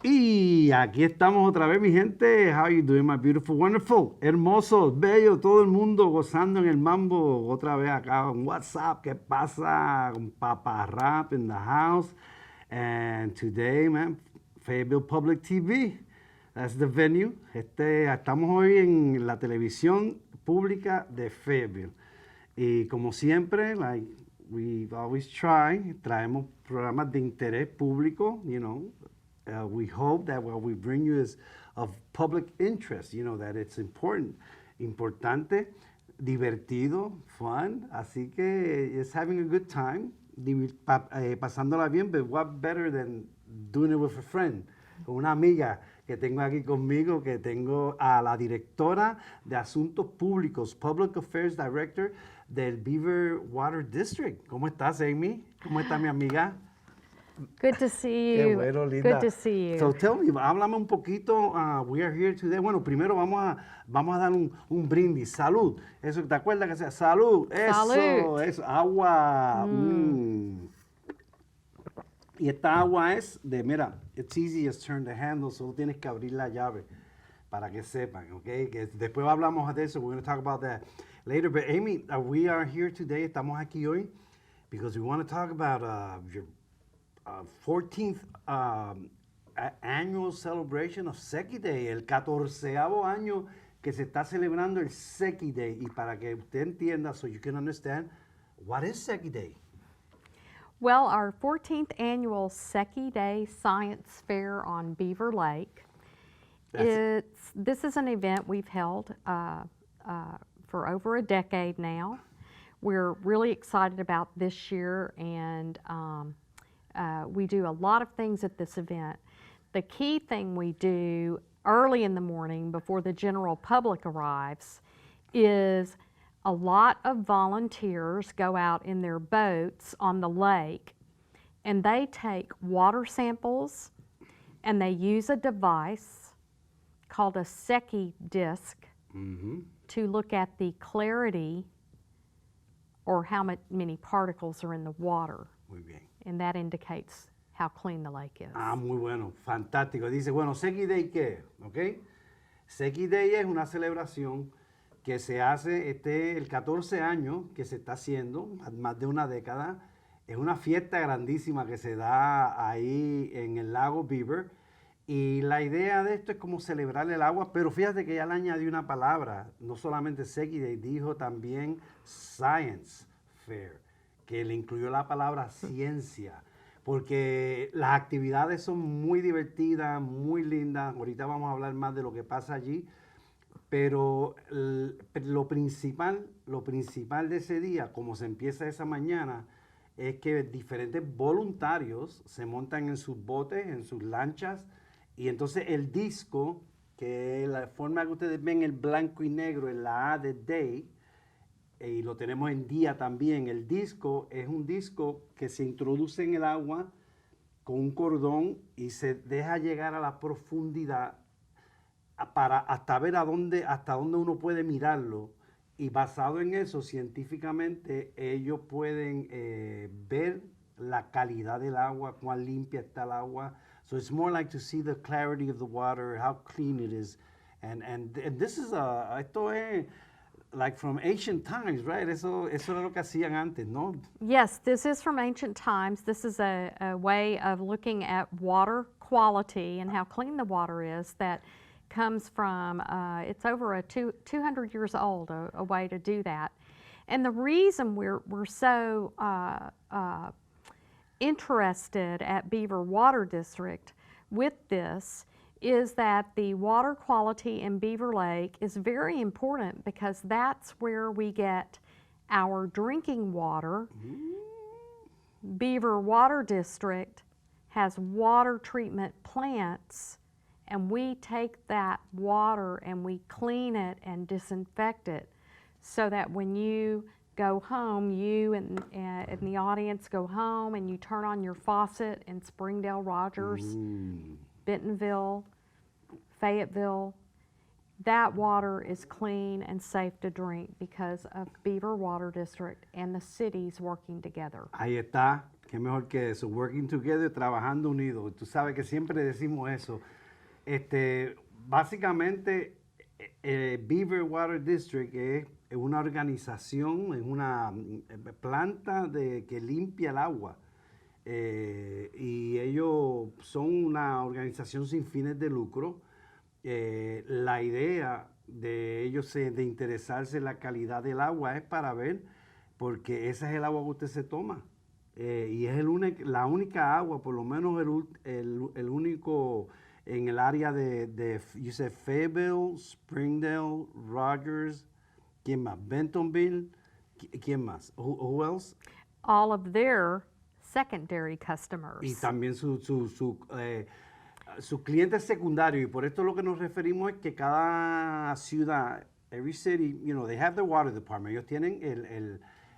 Y aquí estamos otra vez, mi gente. How you doing, my beautiful, wonderful, hermoso, bello, todo el mundo gozando en el mambo. Otra vez acá en Wazzup. ¿Qué pasa? Con Papa Rap in the house. And today, man, Fayetteville Public TV. That's the venue. Estamos hoy en la televisión pública de Fayetteville. Y como siempre, like we always try, traemos programas de interés público, you know. We hope that what we bring you is of public interest, you know, that it's importante, divertido, fun. Así que it's having a good time, pasándola bien, but what better than doing it with a friend, con una amiga que tengo aquí conmigo, que tengo a la directora de Asuntos Públicos, Public Affairs Director del Beaver Water District. ¿Cómo estás, Amy? ¿Cómo está mi amiga? Good to see you. Qué bueno, linda. Good to see you. So tell me, háblame un poquito. We are here today. Bueno, primero vamos a dar un brindis. Salud. Eso, ¿te acuerdas que sea? Salud. Salud. Eso. Agua. Y esta agua es de, mira, it's easy as turn the handle, solo tienes que abrir la llave para que sepan, ¿ok? Que después hablamos de eso. We're going to talk about that later. But Amy, we are here today. Estamos aquí hoy because we want to talk about your 14th annual celebration of Seki Day, el 14º año que se está celebrando el Seki Day. Y para que usted entienda, so you can understand, what is Seki Day? Well, our 14th annual Seki Day Science Fair on Beaver Lake. This is an event we've held for over a decade now. We're really excited about this year, and we do a lot of things at this event. The key thing we do early in the morning before the general public arrives is a lot of volunteers go out in their boats on the lake, and they take water samples, and they use a device called a Secchi disc to look at the clarity or how many particles are in the water. Muy bien. And that indicates how clean the lake is. Muy bueno, fantástico. Dice, bueno, Seki Day, ¿qué? ¿Ok? Seki Day es una celebración que se hace el 14 años que se está haciendo, más de una década. Es una fiesta grandísima que se da ahí en el lago Beaver. Y la idea de esto es como celebrar el agua, pero fíjate que ya le añadí una palabra, no solamente Seki Day, dijo también Science Fair, que le incluyó la palabra ciencia, porque las actividades son muy divertidas, muy lindas. Ahorita vamos a hablar más de lo que pasa allí, pero lo principal de ese día, como se empieza esa mañana, es que diferentes voluntarios se montan en sus botes, en sus lanchas, y entonces el disco, que es la forma que ustedes ven el blanco y negro en la A de Day, y lo tenemos en día también. El disco es un disco que se introduce en el agua con un cordón y se deja llegar a la profundidad para hasta ver hasta dónde uno puede mirarlo. Y basado en eso, científicamente, ellos pueden ver la calidad del agua, cuán limpia está el agua. So it's more like to see the clarity of the water, how clean it is. And this is esto es like from ancient times, right? Eso era lo que hacían antes, ¿no? Yes, this is from ancient times. This is a way of looking at water quality and how clean the water is that comes from, it's over 200 years old, a way to do that. And the reason we're so interested at Beaver Water District with this is that the water quality in Beaver Lake is very important because that's where we get our drinking water. Beaver Water District has water treatment plants, and we take that water and we clean it and disinfect it so that when you go home, you and the audience go home and you turn on your faucet in Springdale, Rogers, Bentonville, Fayetteville, that water is clean and safe to drink because of Beaver Water District and the cities working together. Ahí está. Qué mejor que eso, working together, trabajando unidos. Tú sabes que siempre decimos eso. Básicamente, Beaver Water District es una organización, es una planta que limpia el agua. Y ellos son una organización sin fines de lucro. La idea de ellos de interesarse en la calidad del agua es para ver, porque ese es el agua que usted se toma. Y es la única agua, por lo menos el único en el área de you said Fayetteville, Springdale, Rogers, ¿quién más? Bentonville, ¿quién más? Who else? All of their secondary customers. Y también sus clientes secundarios. Y por esto lo que nos referimos es que cada ciudad, every city, you know, they have their water department. Ellos tienen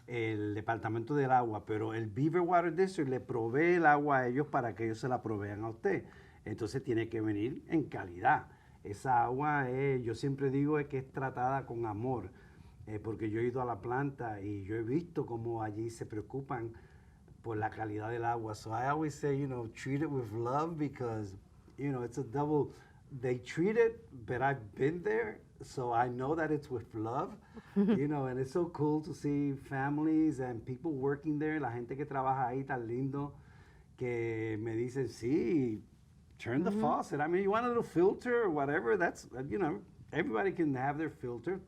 el departamento del agua, pero el Beaver Water District le provee el agua a ellos para que ellos se la provean a usted. Entonces tiene que venir en calidad. Esa agua yo siempre digo que es tratada con amor, porque yo he ido a la planta y yo he visto cómo allí se preocupan por la calidad del agua. So I always say, you know, treat it with love, because, you know, it's a double, they treat it, but I've been there, so I know that it's with love, you know, and it's so cool to see families and people working there, la gente que trabaja ahí tan lindo, que me dicen, sí, turn the faucet. I mean, you want a little filter or whatever, that's, you know, everybody can have their filter.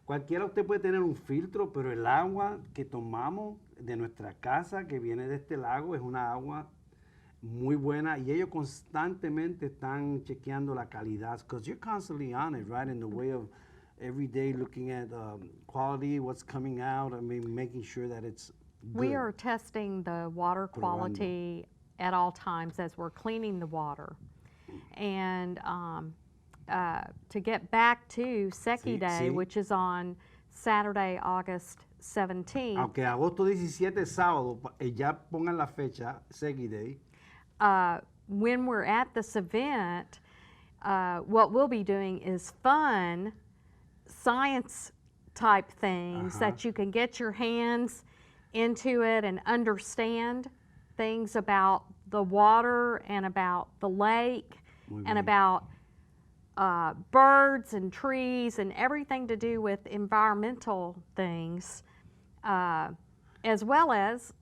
Cualquiera usted puede tener un filtro, pero el agua que tomamos de nuestra casa, que viene de este lago, es una agua muy buena, y ellos constantemente están chequeando la calidad, because you're constantly on it, right, in the way of every day looking at quality, what's coming out, I mean, making sure that it's good. We are testing the water quality at all times as we're cleaning the water. And to get back to Seki Day, which is on Saturday, August 17th. Aunque agosto 17 es sábado, ya pongan la fecha, Seki Day. When we're at this event, what we'll be doing is fun science type things that you can get your hands into it and understand things about the water and about the lake and about birds and trees and everything to do with environmental things, as well as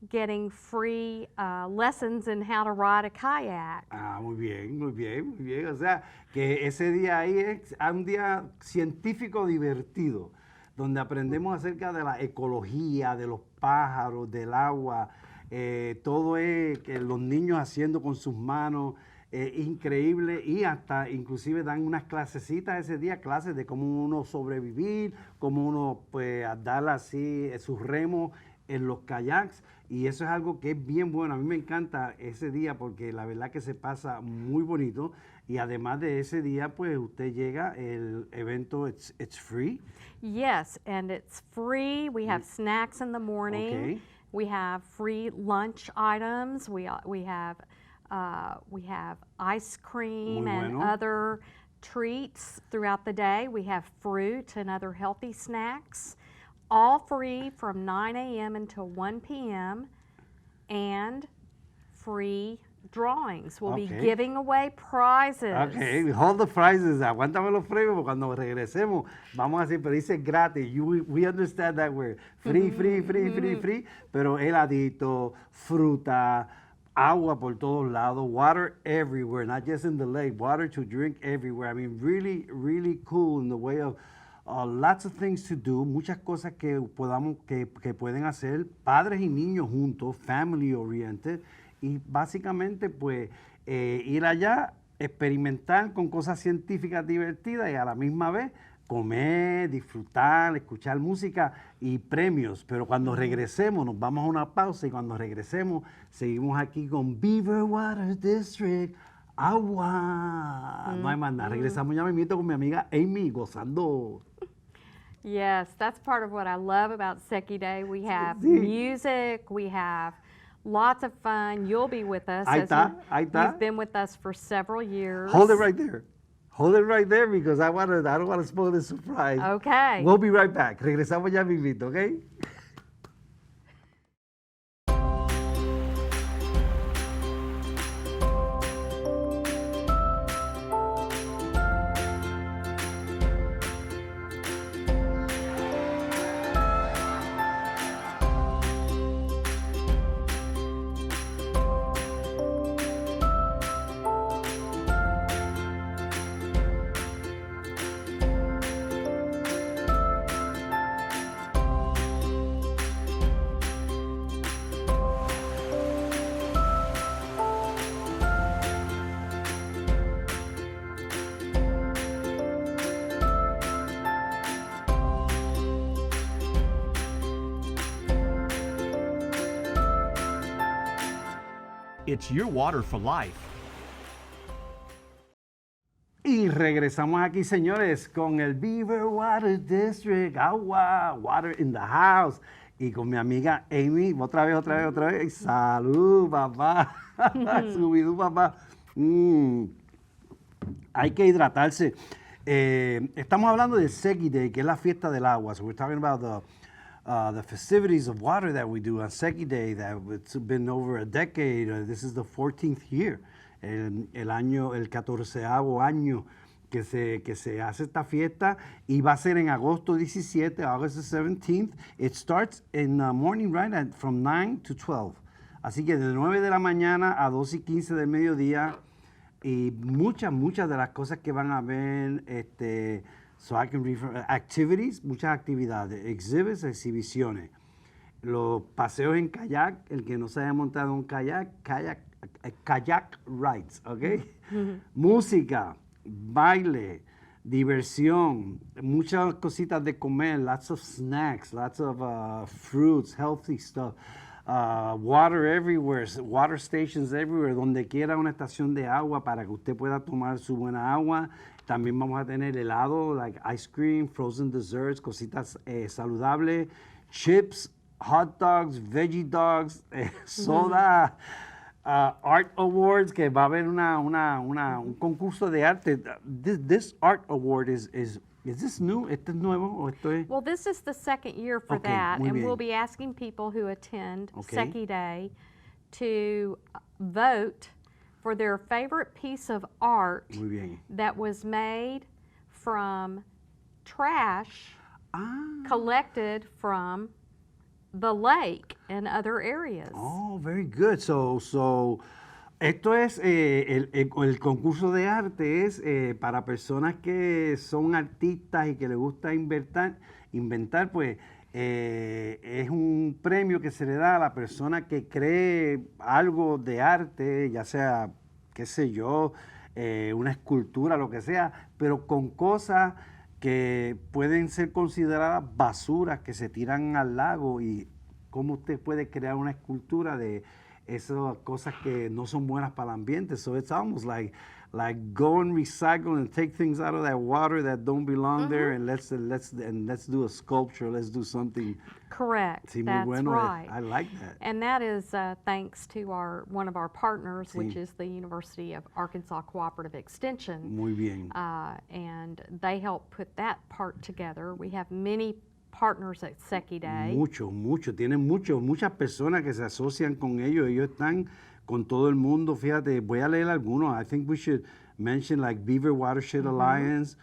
getting free lessons in how to ride a kayak. Muy bien, muy bien, muy bien. O sea, que ese día ahí es un día científico divertido, donde aprendemos acerca de la ecología, de los pájaros, del agua, todo es que los niños haciendo con sus manos, increíble, y hasta inclusive dan unas clasecitas ese día, clases de cómo uno sobrevivir, cómo uno pues dar así sus remos en los kayaks, y eso es algo que es bien bueno. A mí me encanta ese día porque la verdad que se pasa muy bonito, y además de ese día pues usted llega, el evento it's free. Yes, and it's free. We have snacks in the morning. Okay. We have free lunch items. We have ice cream Muy and bueno. other treats throughout the day. We have fruit and other healthy snacks, all free from 9 a.m. until 1 p.m. and free drawings. We'll be giving away prizes. Okay, hold the prizes. Aguántame los premios, porque cuando regresemos vamos a decir, pero dice gratis. We understand that word. Free, free, pero heladito, fruta, agua por todos lados, water everywhere, not just in the lake, water to drink everywhere. I mean, really, really cool in the way of lots of things to do, muchas cosas que pueden hacer padres y niños juntos, family oriented, y básicamente pues ir allá, experimentar con cosas científicas divertidas y a la misma vez comer, disfrutar, escuchar música y premios. Pero cuando regresemos, nos vamos a una pausa, y cuando regresemos seguimos aquí con Beaver Water District, agua. No hay más nada. Regresamos ya mismito con mi amiga Amy gozando. Yes, that's part of what I love about Seki Day. We have music, we have lots of fun. You'll be with us. Ahí está. You've been with us for several years. Hold it right there. Hold it right there, because I don't want to spoil the surprise. Okay. We'll be right back. Regresamos ya mismito, ¿ok? It's your water for life. Y regresamos aquí, señores, con el Beaver Water District, agua, water in the house. Y con mi amiga Amy, otra vez. Salud, papá. Subidú, papá. Hay que hidratarse. Estamos hablando de Seki Day, que es la fiesta del agua. So we're talking about the festivities of water that we do on Seki Day. That it's been over a decade. This is the 14th year. El 14º año que se hace esta fiesta, y va a ser en agosto 17, August 17th. It starts in the morning, right, from 9 to 12. Así que de 9 de la mañana a 2:15 del mediodía, y muchas de las cosas que van a ver, so I can refer, activities, muchas actividades, exhibits, exhibiciones, los paseos en kayak, el que no se haya montado un kayak rides, ¿ok? Música, baile, diversión, muchas cositas de comer, lots of snacks, lots of fruits, healthy stuff, water everywhere, water stations everywhere, donde quiera una estación de agua para que usted pueda tomar su buena agua. También vamos a tener helado, like ice cream, frozen desserts, cositas saludables, chips, hot dogs, veggie dogs, soda. Art Awards, que va a haber un concurso de arte. This Art Award is this new? ¿Este es nuevo o esto es? Well, this is the second year for Okay, that, muy and we'll bien. be asking people who attend Okay. Seki Day to vote for their favorite piece of art Muy bien. that was made from trash Ah, collected from the lake and other areas. oh, very good. So esto es, el concurso de arte es para personas que son artistas y que les gusta inventar, pues es un premio que se le da a la persona que cree algo de arte, ya sea, qué sé yo, una escultura, lo que sea, pero con cosas que pueden ser consideradas basuras que se tiran al lago. Y cómo usted puede crear una escultura de esas cosas que no son buenas para el ambiente. So it's almost like go and recycle and take things out of that water that don't belong there, and let's do a sculpture. Let's do something. Correct. Sí, muy That's bueno. right. I like that. And that is thanks to one of our partners, Sí. which is the University of Arkansas Cooperative Extension. Muy bien. And they help put that part together. We have many partners at Seki Day. Mucho. Tienen muchas personas que se asocian con ellos. Ellos están con todo el mundo. Fíjate, voy a leer algunos. I think we should mention like Beaver Watershed Alliance,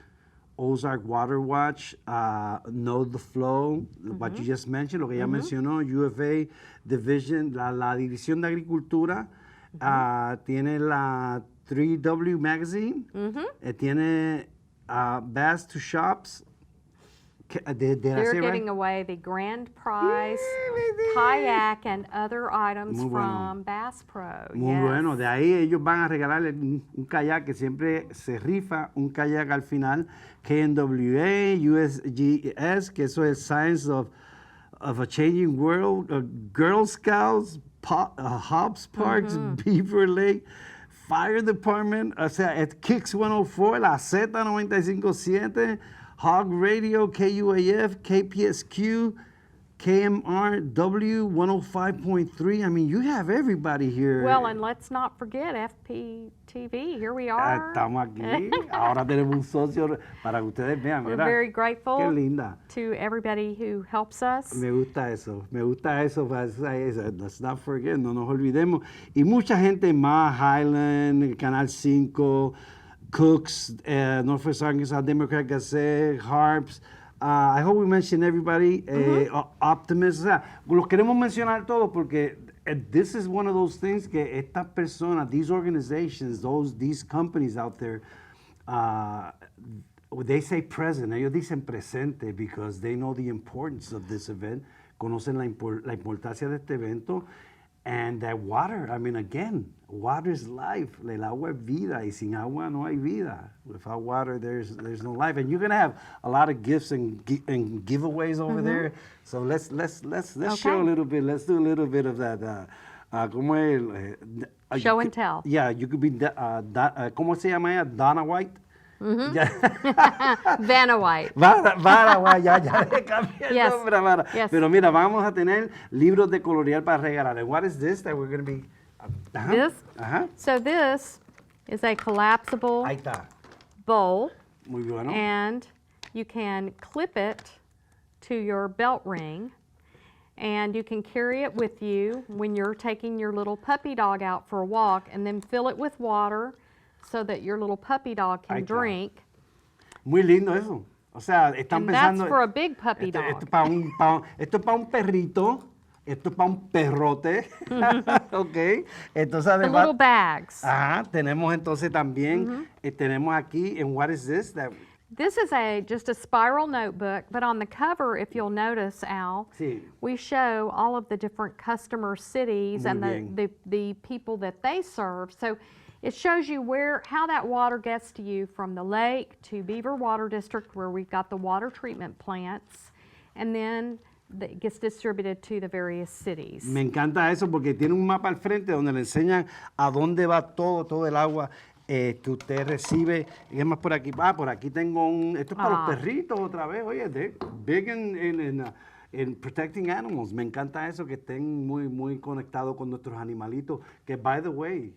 Ozark Water Watch, Know the Flow, what you just mentioned, lo que ya mencionó, UFA Division, la División de Agricultura, tiene la 3W Magazine, tiene Bass to Shops. They're giving away the grand prize kayak and other items Muy bueno. from Bass Pro. Muy Yes. bueno, de ahí ellos van a regalarle un kayak que siempre se rifa, un kayak al final, KNWA, USGS, que eso es Science of a Changing World, Girl Scouts, Hobbs Parks, Beaver Lake, Fire Department, o sea, Kicks 104, la Z957, Hog Radio, KUAF, KPSQ, KMRW 105.3. I mean, you have everybody here. Well, and let's not forget FPTV. Here we are. Estamos aquí. Ahora tenemos un socio para que ustedes vean. We're Mira, very qué grateful linda. to everybody who helps us. Me gusta eso. Let's not forget, no nos olvidemos. Y mucha gente más, Highland, Canal 5, Cooks, Northwest Arkansas Democrat Gazette, Harps. I hope we mention everybody. Optimist. O sea, los queremos mencionar todos porque this is one of those things que estas personas, these organizations, these companies out there, they say present. Ellos dicen presente because they know the importance of this event. Conocen la importancia de este evento. And that water, I mean, again, water is life. El agua es vida, y sin agua no hay vida. Without water, there's no life. And you're gonna have a lot of gifts and giveaways over there. So let's show a little bit. Let's do a little bit of that ¿Cómo es? Show and tell. Yeah, you could be, ¿cómo se llama ella? Dana White. Ya. Vanna White. Vara, White, ya le cambié el Yes, nombre a Vara. yes. Pero mira, vamos a tener libros de colorear para regalar. And what is this that we're going to be? Ajá. This? Ajá. So this is a collapsible Ahí está. bowl, Muy bueno. and you can clip it to your belt ring, and you can carry it with you when you're taking your little puppy dog out for a walk, and then fill it with water so that your little puppy dog Ahí can está. drink. Muy lindo eso. O sea, están And that's pensando. for a big puppy esto dog. esto es para un perrito. Esto es para un perrote. Ok. Entonces, The además. little bags. Ajá. Tenemos entonces también. Tenemos aquí. And what is this? This is just a spiral notebook, but on the cover, if you'll notice, Al, Sí. we show all of the different customer cities Muy and bien. the people that they serve. So it shows you how that water gets to you from the lake to Beaver Water District, where we've got the water treatment plants, and then it gets distributed to the various cities. Me encanta eso porque tiene un mapa al frente donde le enseñan a dónde va todo el agua que usted recibe. Y es más por aquí. Por aquí tengo esto es para los perritos otra vez. Oye, big in protecting animals. Me encanta eso, que estén muy conectados con nuestros animalitos. Que, by the way,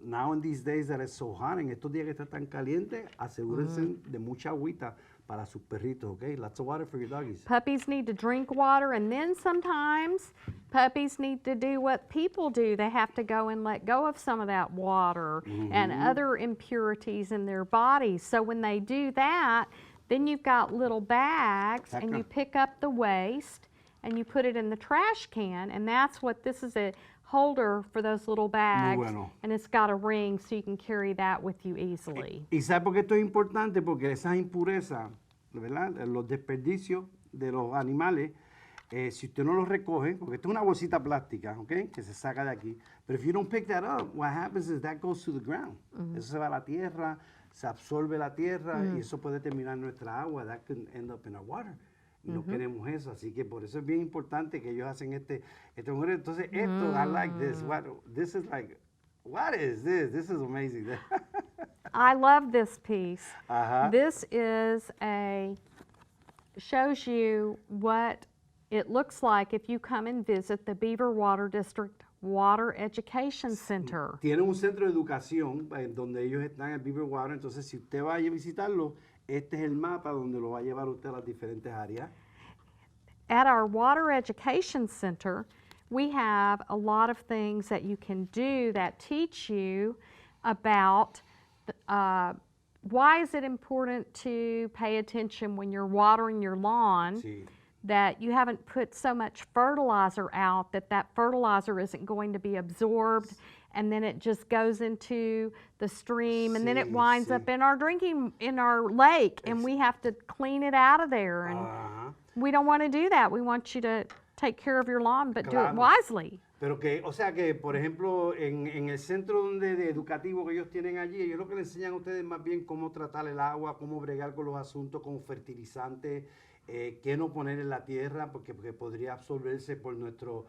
now in these days that it's so hot, en estos días que está tan caliente, asegúrense de mucha agüita para sus perritos, okay? Lots of water for your doggies. Puppies need to drink water, and then sometimes puppies need to do what people do. They have to go and let go of some of that water and other impurities in their bodies. So when they do that, then you've got little bags, and you pick up the waste and you put it in the trash can, and that's what this is, a holder for those little bags. Muy bueno. And it's got a ring so you can carry that with you easily. ¿Y sabe por qué esto es importante? Porque esas impurezas, ¿verdad? Los desperdicios de los animales, si usted no los recoge, porque esto es una bolsita plástica, ¿ok? Que se saca de aquí. Pero if you don't pick that up, what happens is that goes to the ground. Eso se va a la tierra, se absorbe la tierra y eso puede terminar en nuestra agua. That can end up in our water. Y no queremos eso, así que por eso es bien importante que ellos hacen este entonces esto, I like this. This is like, what is this? This is amazing. I love this piece. Ajá. This shows you what it looks like if you come and visit the Beaver Water District Water Education Center. Tienen un centro de educación donde ellos están en Beaver Water, entonces si usted va a visitarlo, este es el mapa donde lo va a llevar usted a las diferentes áreas. At our Water Education Center, we have a lot of things that you can do that teach you about why is it important to pay attention when you're watering your lawn, Sí. that you haven't put so much fertilizer out that fertilizer isn't going to be absorbed, and then it just goes into the stream, and then it winds Sí. up in our lake, and we have to clean it out of there, and Ajá. we don't want to do that. We want you to take care of your lawn, but do it Claro. wisely. Pero que, o sea que, por ejemplo, en el centro educativo que ellos tienen allí, ellos lo que les enseñan a ustedes más bien cómo tratar el agua, cómo bregar con los asuntos, con fertilizantes, qué no poner en la tierra, porque podría absorberse por nuestro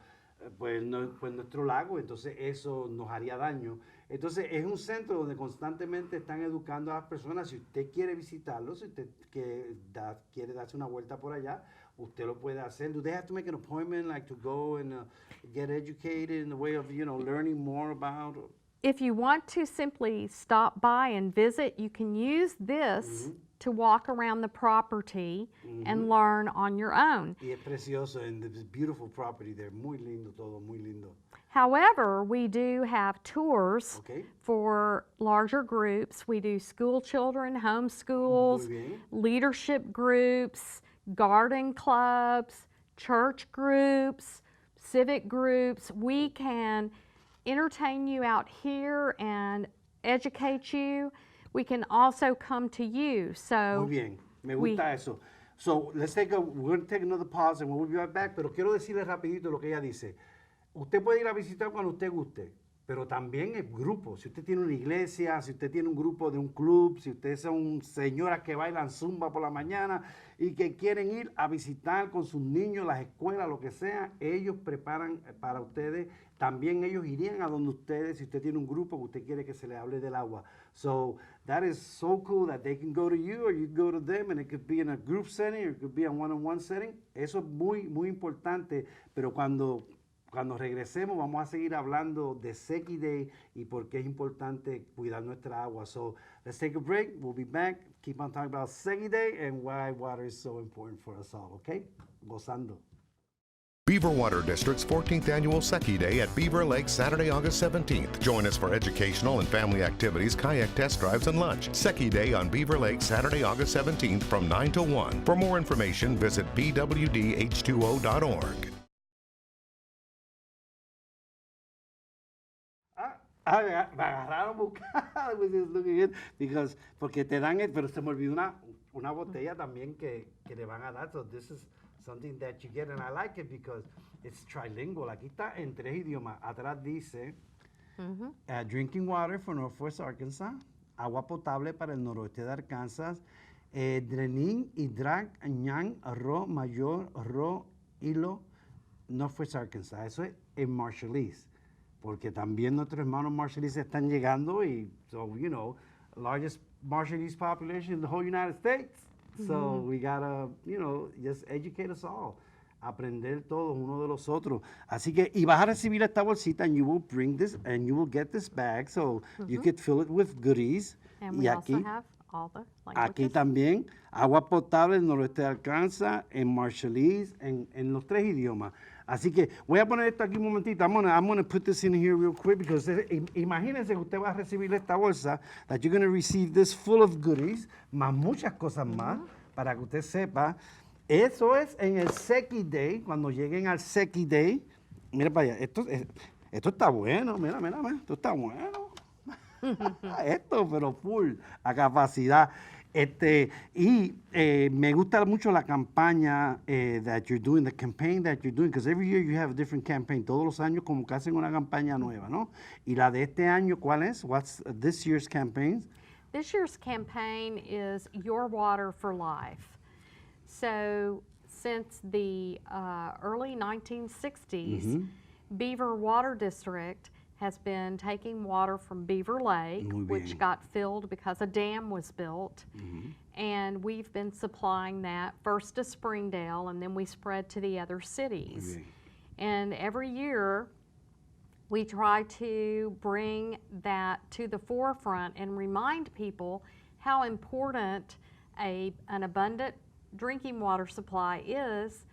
lago, entonces eso nos haría daño. Entonces es un centro donde constantemente están educando a las personas. Si usted quiere visitarlo, si usted quiere darse una vuelta por allá, usted lo puede hacer. Do they have to make an appointment, like to go and get educated in the way of, learning more about? If you want to simply stop by and visit, you can use this to walk around the property and learn on your own. Y es precioso, and it's beautiful property there. Muy lindo todo, muy lindo. However, we do have tours Okay. for larger groups. We do school children, homeschools, Muy bien. leadership groups, garden clubs, church groups, civic groups. We can entertain you out here and educate you. We can also come to you. So Muy bien, me gusta eso. So, we're going to take another pause and we'll be right back, pero quiero decirle rapidito lo que ella dice. Usted puede ir a visitar cuando usted guste. pero también el grupo. Si usted tiene una iglesia, si usted tiene un grupo de un club, si ustedes son señoras que bailan zumba por la mañana y que quieren ir a visitar con sus niños las escuelas, lo que sea, ellos preparan para ustedes. También ellos irían a donde ustedes, si usted tiene un grupo que usted quiere que se le hable del agua. So that is so cool that they can go to you or you go to them, and it could be in a group setting or it could be a one-on-one setting. Eso es muy, muy importante, pero cuando regresemos vamos a seguir hablando de Seki Day y por qué es importante cuidar nuestra agua. So let's take a break. We'll be back. Keep on talking about Seki Day and why water is so important for us all, okay? Gozando. Beaver Water District's 14th Annual Seki Day at Beaver Lake, Saturday, August 17th. Join us for educational and family activities, kayak test drives, and lunch. Seki Day on Beaver Lake, Saturday, August 17th from 9 to 1. For more information, visit bwdh2o.org. Me agarraron buscando, was just looking at, because, porque te dan, pero se me olvidó una botella también que le van a dar. So this is something that you get, and I like it because it's trilingual. Aquí está en 3 idiomas. Atrás dice, drinking water for Northwest Arkansas, agua potable para el noroeste de Arkansas, Drenin, Hidrak, Ñan, Ro, Mayor, Ro, Hilo, Northwest Arkansas. Eso es en Marshallese, porque también nuestros hermanos Marshallese están llegando y, so, you know, largest Marshallese population in the whole United States. So we gotta, you know, just educate us all. Aprender todos uno de los otros. Así que, y vas a recibir esta bolsita, and you will bring this, and you will get this bag, so you could fill it with goodies. And we also have all the Aquí languages. también, agua potable en noroeste de Arkansas, en Marshallese, en los 3 idiomas. Así que voy a poner esto aquí un momentito. I'm gonna put this in here real quick because imagínense que usted va a recibir esta bolsa, that you're going to receive this full of goodies, más muchas cosas más, para que usted sepa. Eso es en el Seki Day, cuando lleguen al Seki Day. Mira para allá, esto está bueno, mira, esto está bueno. Esto, pero full, a capacidad. Me gusta mucho la campaña that you're doing, the campaign that you're doing, because every year you have a different campaign. Todos los años como que hacen una campaña nueva, ¿no? Y la de este año, ¿cuál es? What's this year's campaign? This year's campaign is Your Water for Life. So since the early 1960s, Beaver Water District has been taking water from Beaver Lake, which got filled because a dam was built. And we've been supplying that first to Springdale, and then we spread to the other cities. And every year, we try to bring that to the forefront and remind people how important an abundant drinking water supply is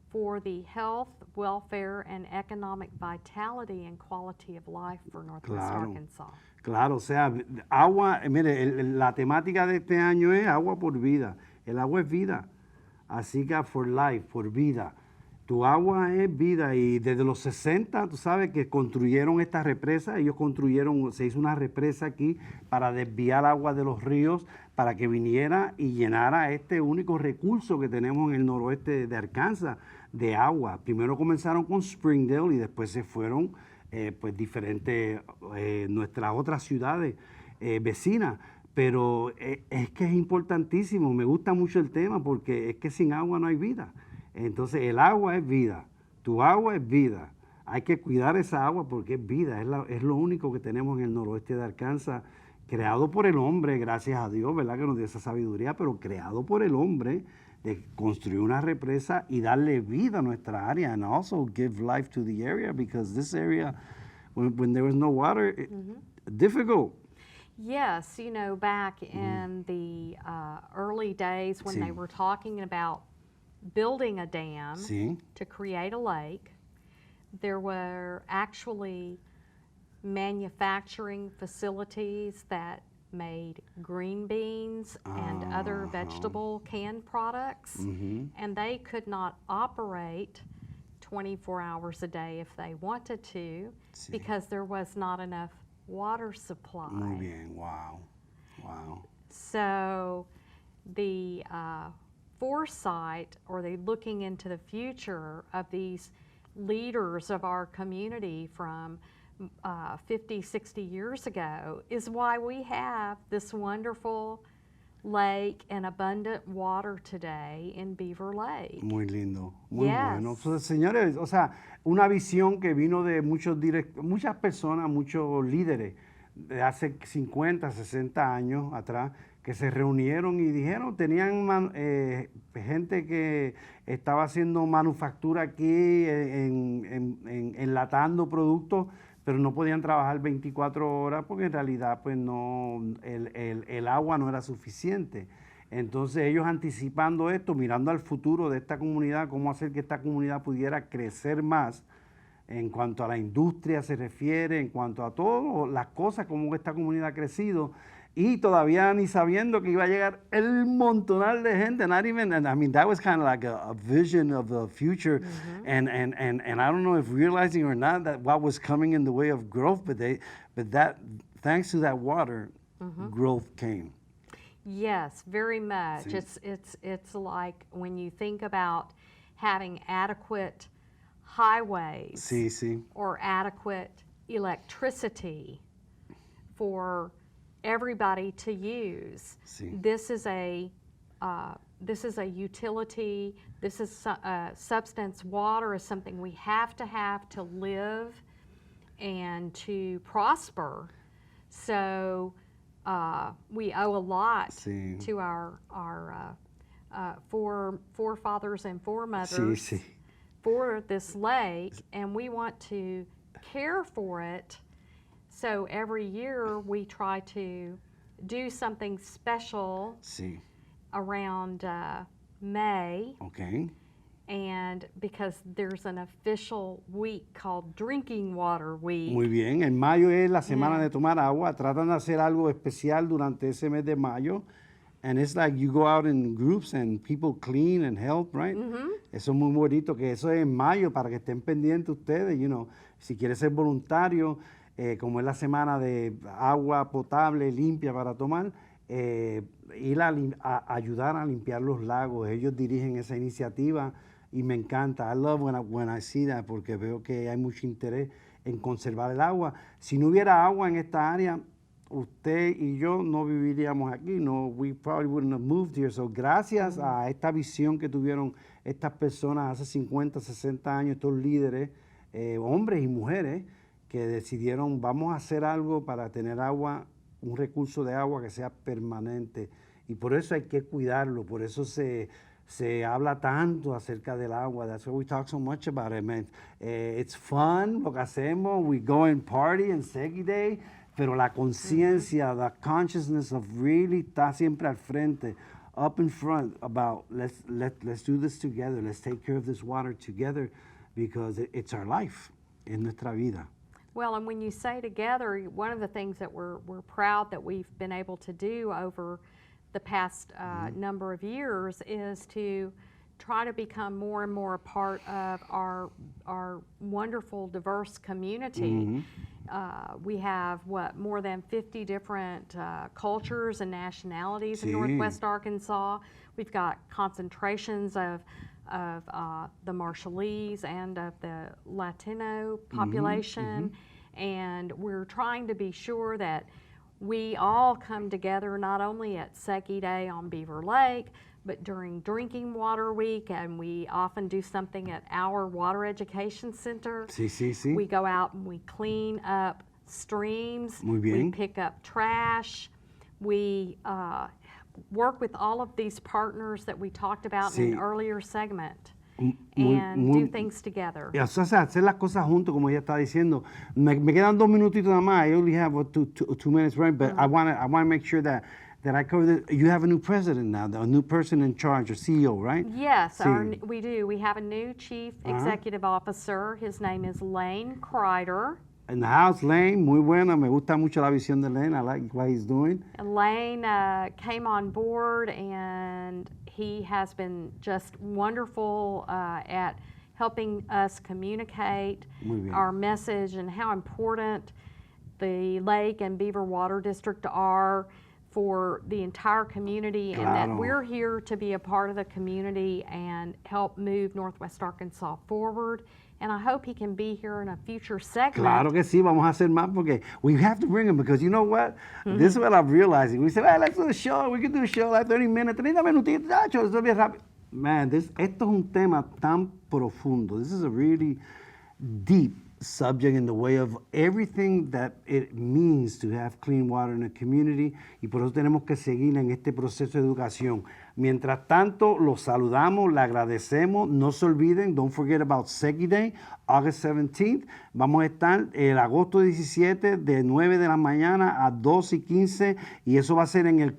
for the health, welfare, and economic vitality and quality of life for Northwest Arkansas. Claro, o sea, agua, mire, la temática de este año es agua por vida. El agua es vida. Así que for life, por vida. Tu agua es vida, y desde los 60, tú sabes que construyeron esta represa. Ellos se hizo una represa aquí para desviar agua de los ríos para que viniera y llenara este único recurso que tenemos en el noroeste de Arkansas de agua. Primero comenzaron con Springdale y después se fueron pues diferentes, nuestras otras ciudades vecinas. Pero es que es importantísimo, me gusta mucho el tema porque es que sin agua no hay vida. Entonces el agua es vida, tu agua es vida. Hay que cuidar esa agua porque es vida, es lo único que tenemos en el noroeste de Arkansas, creado por el hombre, gracias a Dios, ¿verdad? Que nos dio esa sabiduría, pero creado por el hombre, de construir una represa y darle vida a nuestra área, and also give life to the area, because this area, when there was no water, difficult. Yes, you know, back in the early days when they were talking about building a dam to create a lake, there were actually manufacturing facilities that made green beans and other vegetable canned products, and they could not operate 24 hours a day if they wanted to because there was not enough water supply. Muy bien, wow, wow. So the foresight, or the looking into the future of these leaders of our community, from 50, 60 years ago is why we have this wonderful lake and abundant water today in Beaver Lake. Muy lindo, muy Yes. bueno. Entonces, señores, o sea, una visión que vino de muchas personas, muchos líderes de hace 50, 60 años atrás, que se reunieron y dijeron, tenían gente que estaba haciendo manufactura aquí, enlatando productos, pero no podían trabajar 24 horas porque en realidad pues no, el agua no era suficiente. Entonces ellos anticipando esto, mirando al futuro de esta comunidad, cómo hacer que esta comunidad pudiera crecer más en cuanto a la industria se refiere, en cuanto a todas las cosas, cómo esta comunidad ha crecido, y todavía ni sabiendo que iba a llegar el montonal de gente, not even, and I mean, that was kind of like a vision of the future, and I don't know if realizing or not that what was coming in the way of growth, but that, thanks to that water, growth came. Yes, very much. Sí. It's like when you think about having adequate highways Sí, sí. or adequate electricity for everybody to use. Sí. This is a utility. This is substance. Water is something we have to live and to prosper. So we owe a lot Sí. to our forefathers and foremothers Sí, sí. for this lake, and we want to care for it. So every year we try to do something special Sí. around May, Okay. and because there's an official week called Drinking Water Week. Muy bien, en mayo es la semana de tomar agua, tratan de hacer algo especial durante ese mes de mayo, and it's like you go out in groups and people clean and help, right? Eso es muy bonito, que eso es en mayo, para que estén pendientes ustedes, you know, si quieres ser voluntario, como es la semana de agua potable, limpia para tomar, ir a ayudar a limpiar los lagos. Ellos dirigen esa iniciativa y me encanta. I love when I see that, porque veo que hay mucho interés en conservar el agua. Si no hubiera agua en esta área, usted y yo no viviríamos aquí. No, we probably wouldn't have moved here. So, gracias a esta visión que tuvieron estas personas hace 50, 60 años, estos líderes, hombres y mujeres, que decidieron, vamos a hacer algo para tener agua, un recurso de agua que sea permanente. Y por eso hay que cuidarlo, por eso se habla tanto acerca del agua. That's why we talk so much about it, man. It's fun lo que hacemos, we go and party en Seki Day, pero la conciencia, the consciousness of really está siempre al frente, up in front, about let's do this together, let's take care of this water together, because it's our life, es nuestra vida. Well, and when you say together, one of the things that we're proud that we've been able to do over the past number of years is to try to become more and more a part of our wonderful, diverse community. We have, more than 50 different cultures and nationalities in Northwest Arkansas. We've got concentrations of the Marshallese and of the Latino population, and we're trying to be sure that we all come together not only at Seki Day on Beaver Lake, but during Drinking Water Week, and we often do something at our Water Education Center. Sí. We go out and we clean up streams. Muy bien. We pick up trash. We work with all of these partners that we talked about in an earlier segment, and do things together. O sea, hacer las cosas juntos, como ella está diciendo. Me quedan 2 minutitos nada más. I only have 2 minutes, right? But I want to make sure that I cover this. You have a new president now, a new person in charge, or CEO, right? Yes, we do. We have a new chief executive officer. His name is Lane Kreider. In the house, Lane, muy buena. Me gusta mucho la visión de Lane. I like what he's doing. And Lane came on board, and he has been just wonderful at helping us communicate our message and how important the Lake and Beaver Water District are for the entire community, and that we're here to be a part of the community and help move Northwest Arkansas forward. And I hope he can be here in a future segment. Claro que sí, vamos a hacer más porque we have to bring him because you know what? This is what I'm realizing. We say, well, let's do a show. We can do a show like 30 minutes, 30 minutitos, esto bien rápido. Man, esto es un tema tan profundo. This is a really deep subject in the way of everything that it means to have clean water in a community, y por eso tenemos que seguir en este proceso de educación. Mientras tanto, los saludamos, le agradecemos. No se olviden, don't forget about Seki Day, August 17th. Vamos a estar el agosto 17 de 9 de la mañana a 2:15, y eso va a ser en el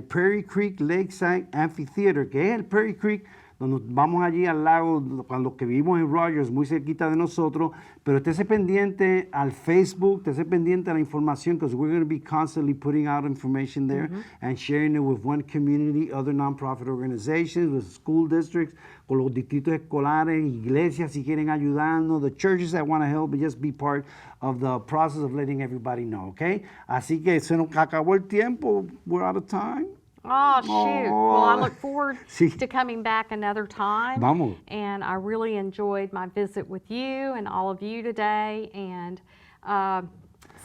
Prairie Creek Lakeside Amphitheater, que es el Prairie Creek, donde vamos allí al lago, cuando que vivimos en Rogers, muy cerquita de nosotros. Pero estése pendiente al Facebook, estése pendiente a la información, because we're going to be constantly putting out information there and sharing it with one community, other nonprofit organizations, with school districts, con los distritos escolares, iglesias si quieren ayudarnos, the churches that want to help, but just be part of the process of letting everybody know, okay? Así que se nos acabó el tiempo, we're out of time. Oh, shoot. Well, I look forward Sí. to coming back another time. Vamos. And I really enjoyed my visit with you and all of you today. And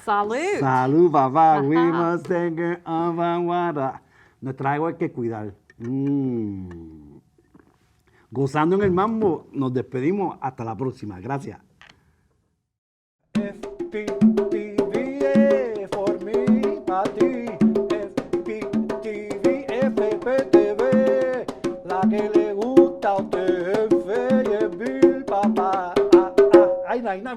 salud. Salud, papá. We must take care of our water. Nuestra agua hay que cuidar. Gozando en el mambo, nos despedimos. Hasta la próxima. Gracias. FPTV for me, para ti. FPTV, FPTV, la que le gusta a usted, jefe, y es Bill, papá. Ay, no, ay, no,